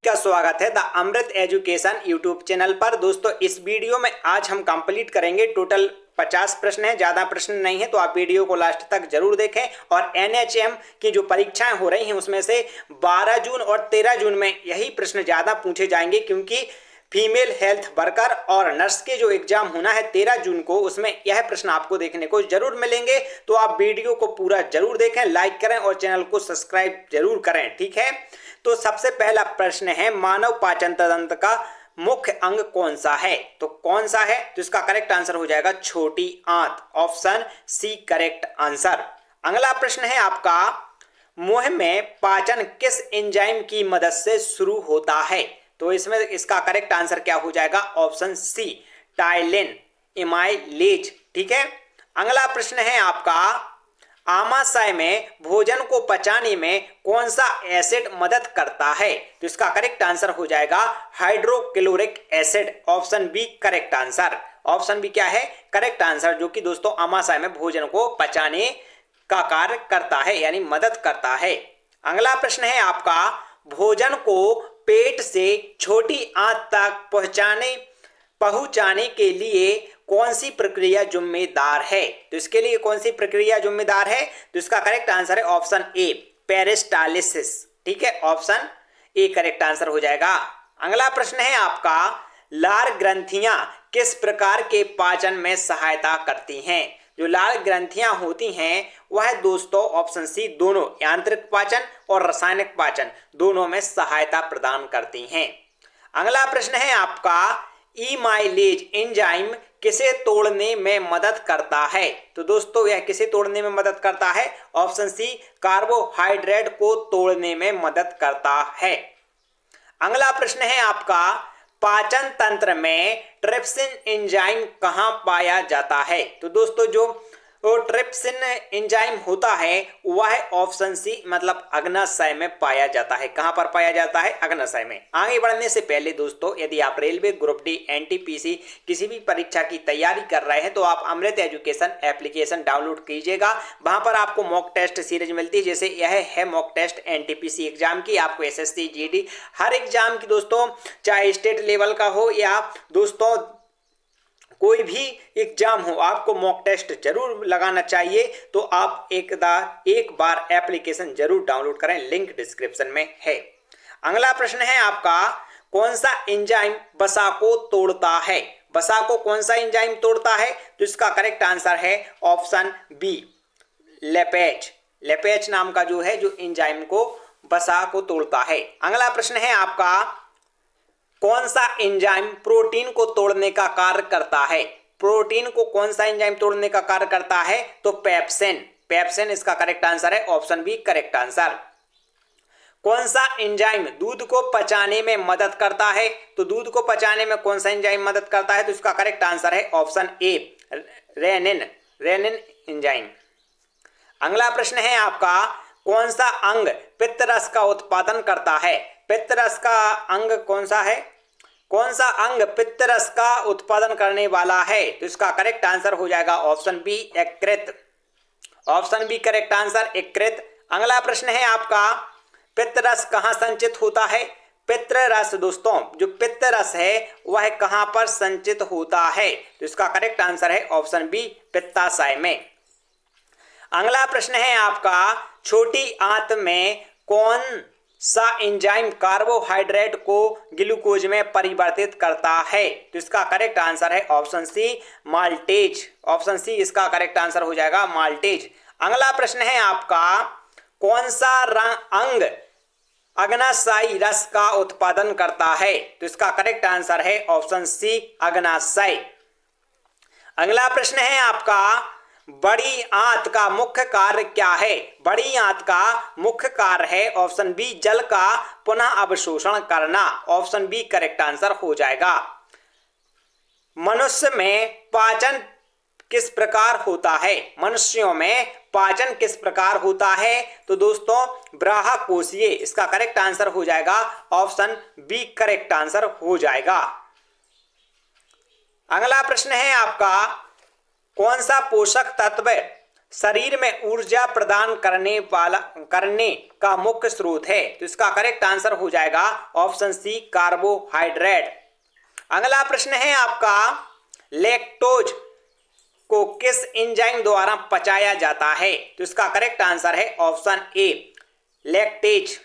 का स्वागत है the Amrit education YouTube channel पर। दोस्तों इस वीडियो में आज हम कंप्लीट करेंगे टोटल 50 प्रश्न है, ज़्यादा प्रश्न नहीं है, तो आप वीडियो को लास्ट तक जरूर देखें। और एनएचएम की जो परीक्षाएं हो रही हैं उसमें से 12 जून और 13 जून में यही प्रश्न ज़्यादा पूछे जाएंगे, क्योंकि फीमेल हेल्थ वर्कर और नर्स के जो एग्जाम होना है 13 जून को, उसमें यह प्रश्न आपको देखने को जरूर मिलेंगे। तो आप वीडियो को पूरा जरूर देखें, लाइक करें और चैनल को सब्सक्राइब जरूर करें, ठीक है। तो सबसे पहला प्रश्न है, मानव पाचन तंत्र का मुख्य अंग कौन सा है? तो कौन सा है? तो इसका करेक्ट आंसर हो जाएगा छोटी आंत, ऑप्शन सी करेक्ट आंसर। अगला प्रश्न है आपका, मुंह में पाचन किस एंजाइम की मदद से शुरू होता है? तो इसमें इसका करेक्ट आंसर क्या हो जाएगा? ऑप्शन सी टाइलिन एमाइलेज, ठीक है। अगला प्रश्न है आपका, आमाशय में भोजन को पचाने में कौन सा एसिड मदद करता है? तो इसका करेक्ट आंसर हो जाएगा hydrochloric acid, option B correct answer. Option B क्या है? करेक्ट आंसर, जो कि दोस्तों आमाशय में भोजन को पचाने का कार्य करता है, यानी मदद करता है। अगला प्रश्न है आपका, भोजन को पेट से छोटी आंत तक पहुंचाने के लिए कौन सी प्रक्रिया जिम्मेदार है? तो इसके लिए कौन सी प्रक्रिया जिम्मेदार है? तो इसका करेक्ट आंसर है ऑप्शन ए पेरिस्टालिसिस, ठीक है। ऑप्शन ए करेक्ट आंसर हो जाएगा। अगला प्रश्न है आपका, लार ग्रंथियां किस प्रकार के पाचन में सहायता करती हैं? जो लाल ग्रंथियां होती हैं वह दोस्तों ऑप्शन सी दोनों यांत्रिक पाचन और रासायनिक पाचन दोनों में सहायता प्रदान करती हैं। अगला प्रश्न है आपका, इमाइलेज एंजाइम किसे तोड़ने में मदद करता है? तो दोस्तों यह किसे तोड़ने में मदद करता है? ऑप्शन सी कार्बोहाइड्रेट को तोड़ने में मदद करता है। अगला प्रश्न है आपका, पाचन तंत्र में ट्रिप्सिन एंजाइम कहां पाया जाता है? तो दोस्तों जो ट्रिप्सिन एंजाइम होता है वह ऑप्शन सी मतलब अग्नाशय में पाया जाता है। कहां पर पाया जाता है? अग्नाशय में। आगे बढ़ने से पहले दोस्तों, यदि आप रेलवे ग्रुप डी एनटीपीसी किसी भी परीक्षा की तैयारी कर रहे हैं तो आप अमृत एजुकेशन एप्लीकेशन डाउनलोड कीजिएगा। वहां पर आपको मॉक टेस्ट सीरीज मिलती है, जैसे यह है मॉक टेस्ट एनटीपीसी एग्जाम की, आपको एसएससी जीडी हर एग्जाम की दोस्तों, चाहे स्टेट लेवल का हो या दोस्तों कोई भी एग्जाम हो, आपको मॉक टेस्ट जरूर लगाना चाहिए। तो आप एक बार एप्लीकेशन जरूर डाउनलोड करें, लिंक डिस्क्रिप्शन में है। अगला प्रश्न है आपका, कौन सा एंजाइम वसा को तोड़ता है? वसा को कौन सा एंजाइम तोड़ता है? तो इसका करेक्ट आंसर है ऑप्शन बी लेपेज। लेपेज नाम का जो है जो एंजाइम को वसा को तोड़ता है। अगला प्रश्न है आपका, कौन सा एंजाइम प्रोटीन को तोड़ने का कार्य करता है? प्रोटीन को कौन सा एंजाइम तोड़ने का कार्य करता है? तो पेप्सिन। पेप्सिन इसका करेक्ट आंसर है, ऑप्शन बी करेक्ट आंसर। कौन सा एंजाइम दूध को पचाने में मदद करता है? तो दूध को पचाने में कौन सा एंजाइम मदद करता है? तो इसका करेक्ट आंसर है option A rennin. Rennin enzyme. अगला प्रश्न है आपका, कौन सा अंग पित्त रस का उत्पादन करता है? पित्त रस का अंग कौन सा है? कौन सा अंग पित्त रस का उत्पादन करने वाला है? तो इसका करेक्ट आंसर हो जाएगा ऑप्शन बी यकृत। ऑप्शन बी करेक्ट आंसर यकृत। अगला प्रश्न है आपका, पित्त रस कहां संचित होता है? पित्त रस दोस्तों, जो पित्त रस है वह कहां पर संचित होता है? तो इसका करेक्ट आंसर है ऑप्शन बी पित्ताशय में। अगला प्रश्न है आपका, छोटी आंत में कौन सा एंजाइम कार्बोहाइड्रेट को ग्लूकोज में परिवर्तित करता है? तो इसका करेक्ट आंसर है option C maltase. Option C इसका करेक्ट आंसर हो जाएगा माल्टेज। अगला प्रश्न है आपका, कौन सा अंग अग्नाशयी रस का उत्पादन करता है? तो इसका करेक्ट आंसर है ऑप्शन सी अग्नाशय। अगला प्रश्न है आपका, बड़ी आंत का मुख्य कार्य क्या है? बड़ी आंत का मुख्य कार्य है ऑप्शन बी जल का पुनः अवशोषण करना। ऑप्शन बी करेक्ट आंसर हो जाएगा। मनुष्य में पाचन किस प्रकार होता है? मनुष्यों में पाचन किस प्रकार होता है? तो दोस्तों बाह्यकोशीय, इसका करेक्ट आंसर हो जाएगा ऑप्शन बी करेक्ट आंसर हो जाएगा। अगला प्रश्न है आपका, कौन सा पोषक तत्व शरीर में ऊर्जा प्रदान करने का मुख्य स्रोत है? तो इसका करेक्ट आंसर हो जाएगा ऑप्शन सी, कार्बोहाइड्रेट। अगला प्रश्न है आपका, लैक्टोज को किस एंजाइम द्वारा पचाया जाता है? तो इसका करेक्ट आंसर है ऑप्शन ए, लैक्टेज।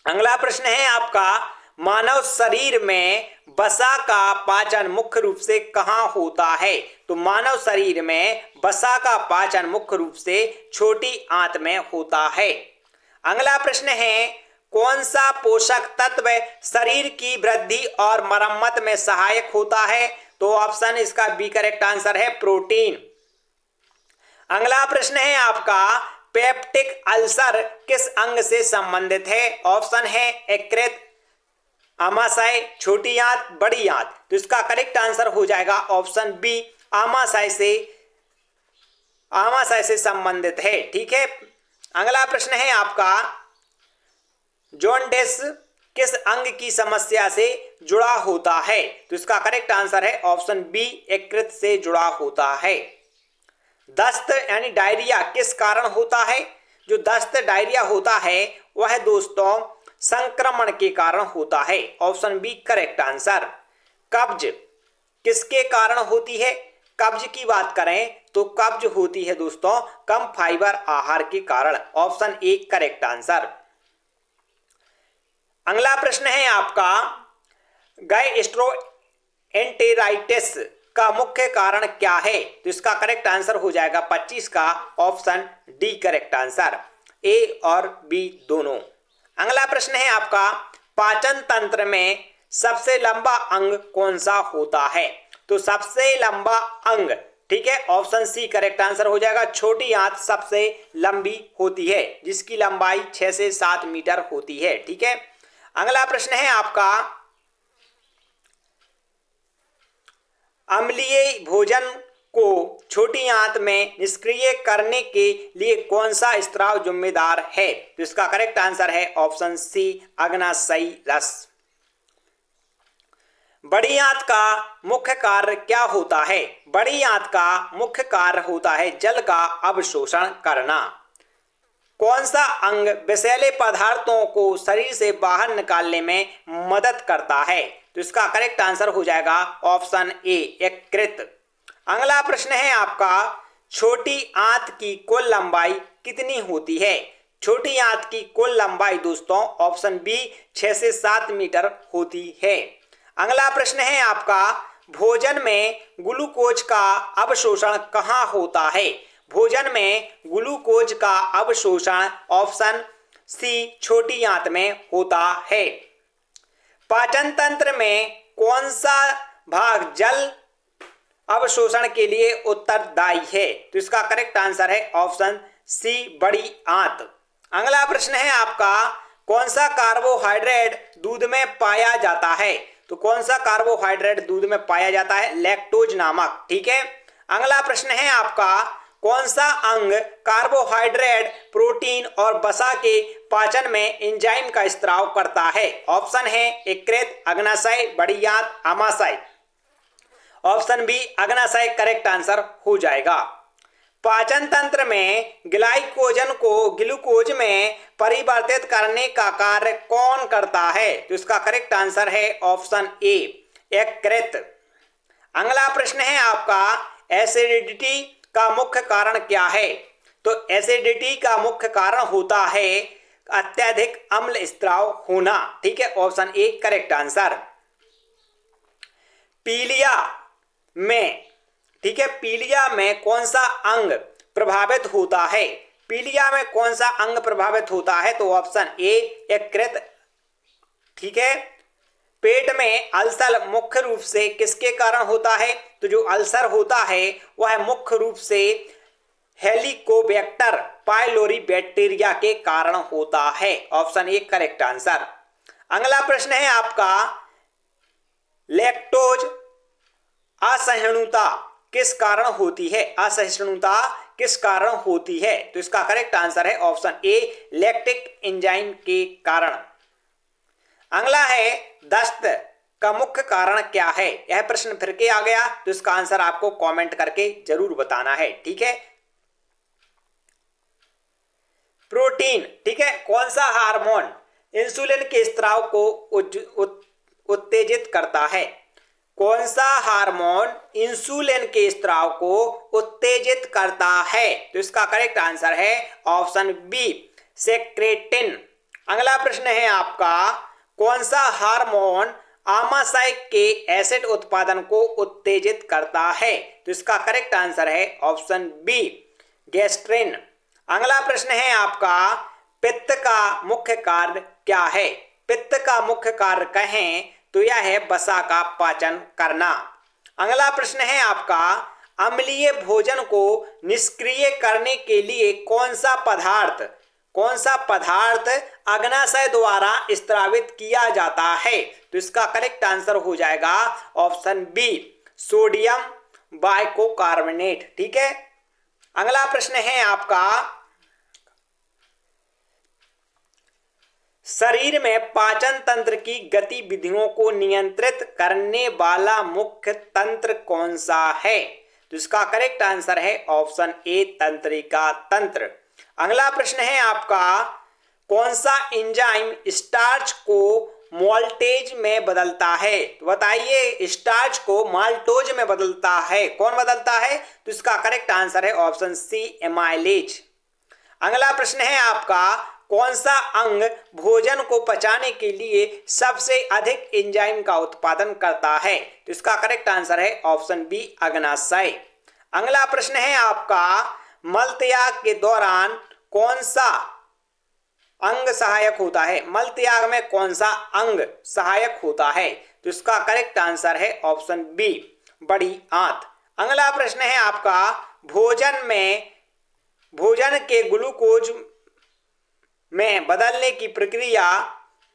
अगला प्रश्न है आपका, मानव शरीर में वसा का पाचन मुख्य रूप से कहाँ होता है? तो मानव शरीर में वसा का पाचन मुख्य रूप से छोटी आंत में होता है। अगला प्रश्न है, कौन सा पोषक तत्व शरीर की वृद्धि और मरम्मत में सहायक होता है? तो ऑप्शन इसका बी करेक्ट आंसर है, प्रोटीन। अगला प्रश्न है आपका, पेप्टिक अल्सर किस अंग से संबंधित है? ऑप्शन है यकृत, आमाशय, छोटी आंत, बड़ी आंत। तो इसका करेक्ट आंसर हो जाएगा ऑप्शन बी, आमाशय से संबंधित है। ठीक है। अगला प्रश्न है आपका, जॉन्डिस किस अंग की समस्या से जुड़ा होता है? तो इसका करेक्ट आंसर है ऑप्शन बी, यकृत से जुड़ा होता है। दस्त यानी डायरिया किस कारण होता है? जो दस्त डायरिया होता है वह दोस्तों संक्रमण के कारण होता है। Option B correct answer. कब्ज किसके कारण होती है? कब्ज की बात करें तो कब्ज होती है दोस्तों कम फाइबर आहार के कारण। Option A correct answer. अगला प्रश्न है आपका, गैस्ट्रोएंटेराइटिस का मुख्य कारण क्या है? तो इसका करेक्ट आंसर हो जाएगा 25 का ऑप्शन डी करेक्ट आंसर, ए और बी दोनों। अगला प्रश्न है आपका, पाचन तंत्र में सबसे लंबा अंग कौन सा होता है? तो सबसे लंबा अंग, ठीक है, ऑप्शन सी करेक्ट आंसर हो जाएगा। छोटी आंत सबसे लंबी होती है जिसकी लंबाई 6 से 7 मीटर होती है। ठीक है। अगला प्रश्न है आपका, अम्लीय भोजन को छोटी आंत में निष्क्रिय करने के लिए कौन सा स्राव जिम्मेदार है? तो इसका करेक्ट आंसर है ऑप्शन सी, अग्नाशयी रस। बड़ी आंत का मुख्य कार्य क्या होता है? बड़ी आंत का मुख्य कार्य होता है जल का अवशोषण करना। कौन सा अंग विषैले पदार्थों को शरीर से बाहर निकालने में मदद करता है? तो इसका करेक्ट आंसर हो जाएगा ऑप्शन ए, यकृत। अगला प्रश्न है आपका, छोटी आंत की कुल लंबाई कितनी होती है? छोटी आंत की कुल लंबाई दोस्तों ऑप्शन बी 6 से 7 मीटर होती है। अगला प्रश्न है आपका, भोजन में ग्लूकोज का अवशोषण कहाँ होता है? भोजन में ग्लूकोज का अवशोषण ऑप्शन सी, छोटी आंत में होता है। पाचन तंत्र में कौन सा भाग जल अवशोषण के लिए उत्तरदायी है? तो इसका करेक्ट आंसर है ऑप्शन सी, बड़ी आंत। अगला प्रश्न है आपका, कौन सा कार्बोहाइड्रेट दूध में पाया जाता है? तो कौन सा कार्बोहाइड्रेट दूध में पाया जाता है? लैक्टोज नामक। ठीक है। अगला प्रश्न है आपका, कौन सा अंग कार्बोहाइड्रेट, प्रोटीन और वसा के पाचन में एंजाइम का स्त्राव करता है? ऑप्शन है यकृत, अग्नाशय, बड़ी आंत, आमाशय। ऑप्शन बी अग्नाशय करेक्ट आंसर हो जाएगा। पाचन तंत्र में ग्लाइकोजन को ग्लूकोज में परिवर्तित करने का कार्य कौन करता है? तो इसका करेक्ट आंसर है ऑप्शन ए, यकृत। अगला प्रश्न है आपका, एसिडिटी का मुख्य कारण क्या है? तो एसिडिटी का मुख्य कारण होता है अत्यधिक अम्ल स्त्राव होना। ठीक है, ऑप्शन ए करेक्ट आंसर। पीलिया में, ठीक है, पीलिया में कौन सा अंग प्रभावित होता है? पीलिया में कौन सा अंग प्रभावित होता है? तो ऑप्शन ए, यकृत। ठीक है। पेट में अल्सर मुख्य रूप से किसके कारण होता है? तो जो अल्सर होता है वह मुख्य रूप से हेलिकोबैक्टर पाइलोरी बैक्टीरिया के कारण होता है। Option A correct answer. अगला प्रश्न है आपका, लैक्टोज असहिष्णुता किस कारण होती है? असहिष्णुता किस कारण होती है? तो इसका करेक्ट आंसर है ऑप्शन ए, लैक्टिक एंजाइम के कारण। अगला है, दस्त का मुख्य कारण क्या है? यह प्रश्न फिर के आ गया तो इसका आंसर आपको कमेंट करके जरूर बताना है। ठीक है। प्रोटीन, ठीक है। कौन सा हार्मोन इंसुलिन के स्त्राव को उत्तेजित करता है? कौन सा हार्मोन इंसुलिन के स्त्राव को उत्तेजित करता है? तो इसका करेक्ट आंसर है ऑप्शन बी, सेक्रेटिन। अगला प्रश्न है आपका, कौन सा हार्मोन आमाशय के एसिड उत्पादन को उत्तेजित करता है? तो इसका करेक्ट आंसर है ऑप्शन बी, गैस्ट्रिन। अगला प्रश्न है आपका, पित्त का मुख्य कार्य क्या है? पित्त का मुख्य कार्य कहें तो यह है वसा का पाचन करना। अगला प्रश्न है आपका, अम्लीय भोजन को निष्क्रिय करने के लिए कौन सा पदार्थ अग्नाशय द्वारा स्त्रावित किया जाता है? तो इसका करेक्ट आंसर हो जाएगा ऑप्शन बी, सोडियम बाइकार्बोनेट, ठीक है। अगला प्रश्न है आपका, शरीर में पाचन तंत्र की गतिविधियों को नियंत्रित करने वाला मुख्य तंत्र कौन सा है? तो इसका करेक्ट आंसर है ऑप्शन ए, तंत्रिका तंत्र। अगला प्रश्न है आपका, कौन सा एंजाइम स्टार्च को माल्टेज में बदलता है? तो बताइए, स्टार्च को माल्टोज में बदलता है, कौन बदलता है? तो इसका करेक्ट आंसर है ऑप्शन सी, एमाइलेज। अगला प्रश्न है आपका, कौन सा अंग भोजन को पचाने के लिए सबसे अधिक एंजाइम का उत्पादन करता है? तो इसका करेक्ट आंसर है ऑप्शन बी, अग्नाशय। अगला प्रश्न है आपका, मलत्याग के दौरान कौन सा अंग सहायक होता है? मलत्याग में कौन सा अंग सहायक होता है? तो इसका करेक्ट आंसर है ऑप्शन बी, बड़ी आंत। अगला प्रश्न है आपका, भोजन के ग्लूकोज में बदलने की प्रक्रिया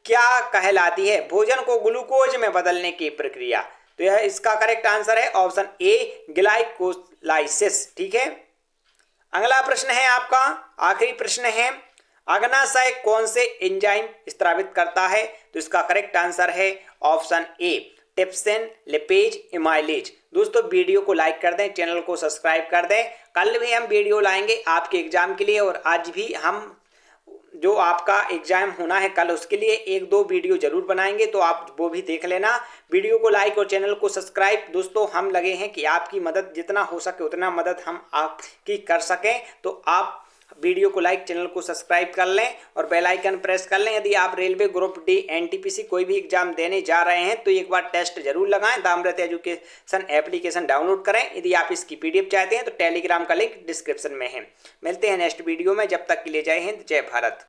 क्या कहलाती है? भोजन को ग्लूकोज में बदलने की प्रक्रिया, तो यह इसका करेक्ट आंसर है ऑप्शन ए, ग्लाइकोलाइसिस, ठीक है। अगला प्रश्न है आपका, आखिरी प्रश्न है, अग्नाशय कौन से एंजाइम स्त्रावित करता है? तो इसका करेक्ट आंसर है ऑप्शन ए, टिप्सिन, लिपेज, एमाइलेज। दोस्तों वीडियो को लाइक कर दें, चैनल को सब्सक्राइब कर दें। कल भी हम वीडियो लाएंगे आपके एग्जाम के लिए, और आज भी हम जो आपका एग्जाम होना है कल, उसके लिए 1-2 वीडियो जरूर बनाएंगे, तो आप वो भी देख लेना। वीडियो को लाइक और चैनल को सब्सक्राइब। दोस्तों हम लगे हैं कि आपकी मदद जितना हो सके उतना मदद हम आपकी कर सकें, तो आप वीडियो को लाइक, चैनल को सब्सक्राइब कर लें और बेल आइकन प्रेस कर लें। यदि आप रेलवे ग्रुप डी, एनटीपीसी कोई भी एग्जाम देने जा रहे हैं तो एक बार टेस्ट जरूर लगाएं। The Amrit education application download करें। यदि आप इसकी पीडीएफ चाहते हैं तो टेलीग्राम का लिंक डिस्क्रिप्शन में है। मिलते हैं नेक्स्ट वीडियो में, जब तक के लिए जय हिंद, जय भारत।